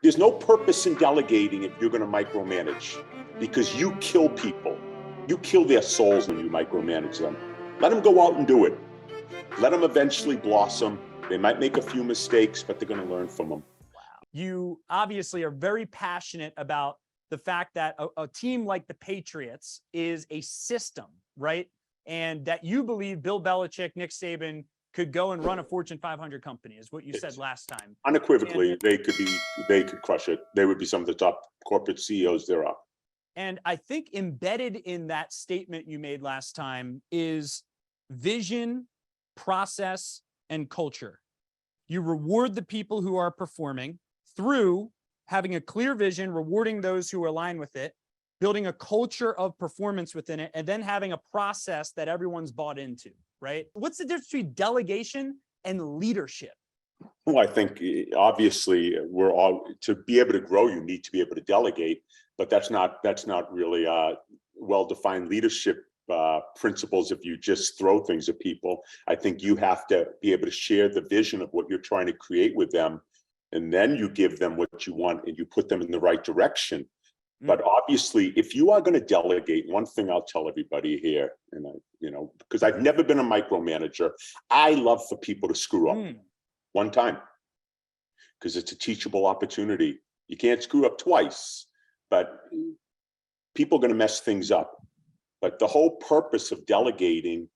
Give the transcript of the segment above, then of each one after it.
There's no purpose in delegating if you're going to micromanage, because you kill people. You kill their souls when you micromanage them. Let them go out and do it. Let them eventually blossom. They might make a few mistakes, but they're going to learn from them. You obviously are very passionate about the fact that a team like the Patriots is a system, right? And that you believe Bill Belichick, Nick Saban could go and run a Fortune 500 company, is what you said last time. Unequivocally, they could crush it. They would be some of the top corporate CEOs there are. And I think embedded in that statement you made last time is vision, process, and culture. You reward the people who are performing through having a clear vision, rewarding those who align with it, building a culture of performance within it, and then having a process that everyone's bought into, right? What's the difference between delegation and leadership? Well, I think obviously we're all, to be able to grow, you need to be able to delegate, but that's not really well-defined leadership principles if you just throw things at people. I think you have to be able to share the vision of what you're trying to create with them, and then you give them what you want and you put them in the right direction. But obviously, if you are going to delegate, one thing I'll tell everybody here, and because I've never been a micromanager, I love for people to screw up one time, because it's a teachable opportunity. You can't screw up twice, but people are going to mess things up. But the whole purpose of delegating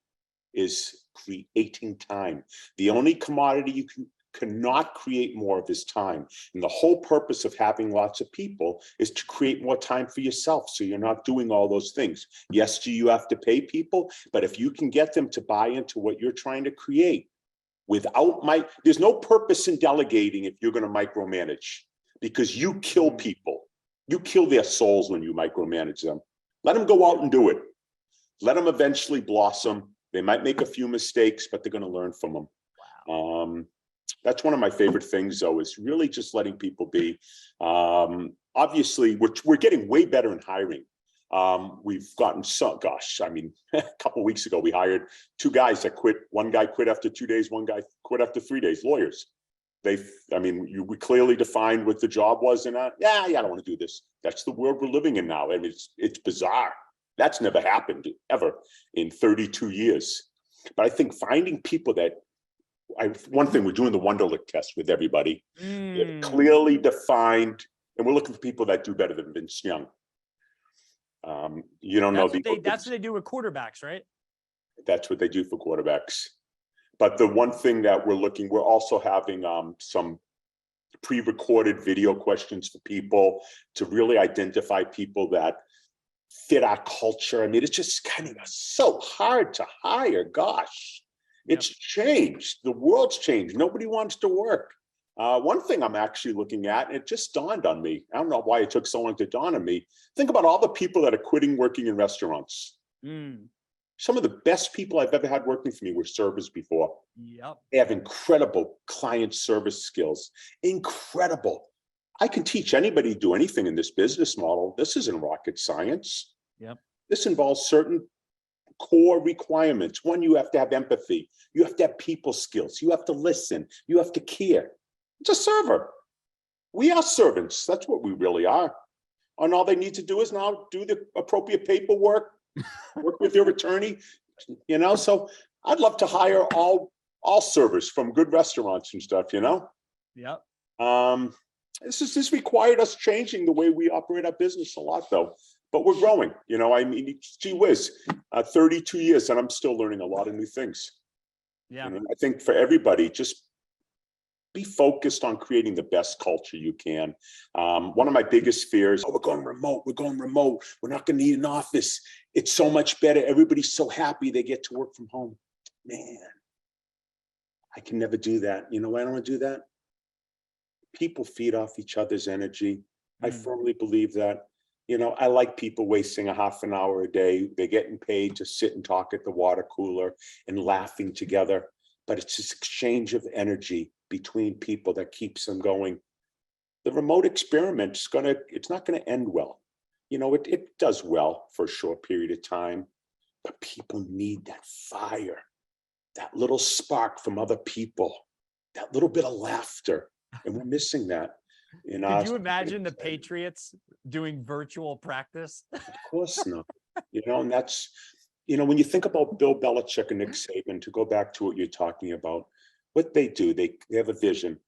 is creating time. The only commodity you cannot create more of is time. And the whole purpose of having lots of people is to create more time for yourself, so you're not doing all those things. Yes, do you have to pay people? But if you can get them to buy into what you're trying to create, there's no purpose in delegating if you're going to micromanage, because you kill people. You kill their souls when you micromanage them. Let them go out and do it. Let them eventually blossom. They might make a few mistakes, but they're going to learn from them. Wow. That's one of my favorite things, though, is really just letting people be. Obviously, we're getting way better in hiring. We've gotten a couple of weeks ago, we hired 2 guys that quit. One guy quit after 2 days. One guy quit after 3 days. Lawyers. We clearly defined what the job was, and I don't want to do this. That's the world we're living in now. I mean, it's bizarre. That's never happened ever in 32 years. But I think finding people one thing, we're doing the Wonderlic test with everybody. They're clearly defined, and we're looking for people that do better than Vince Young. That's what they do with quarterbacks, right? That's what they do for quarterbacks. But the one thing that we're also having some pre-recorded video questions for people to really identify people that fit our culture. I mean, it's just kind of so hard to hire. Gosh, it's changed. The world's changed. Nobody wants to work. One thing I'm actually looking at, it just dawned on me. I don't know why it took so long to dawn on me. Think about all the people that are quitting working in restaurants. Some of the best people I've ever had working for me were servers before. Yep. They have incredible client service skills. Incredible. I can teach anybody to do anything in this business model. This isn't rocket science. Yep. This involves certain core requirements. One, you have to have empathy. You have to have people skills. You have to listen. You have to care. It's a server. We are servants. That's what we really are. And all they need to do is now do the appropriate paperwork, work with your attorney, So I'd love to hire all servers from good restaurants and stuff, Yep. This required us changing the way we operate our business a lot, though. But we're growing. Gee whiz, 32 years, and I'm still learning a lot of new things. Yeah. I think for everybody, just be focused on creating the best culture you can. One of my biggest fears, we're going remote. We're not going to need an office. It's so much better. Everybody's so happy they get to work from home. Man, I can never do that. You know why I don't want to do that? People feed off each other's energy. I firmly believe that. I like people wasting a half an hour a day. They're getting paid to sit and talk at the water cooler and laughing together. But it's this exchange of energy between people that keeps them going. The remote experiment it's not going to end well. It does well for a short period of time, but people need that fire, that little spark from other people, that little bit of laughter. And we're missing that. Could you imagine the Patriots doing virtual practice? Of course not. And that's, when you think about Bill Belichick and Nick Saban, to go back to what you're talking about, what they do, they have a vision.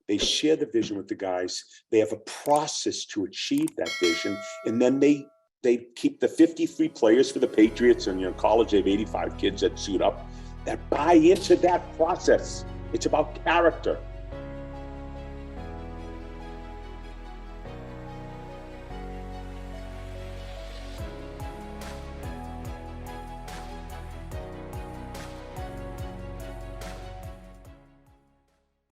They share the vision with the guys. They have a process to achieve that vision. And then they keep the 53 players for the Patriots, and college, they have 85 kids that suit up, that buy into that process. It's about character.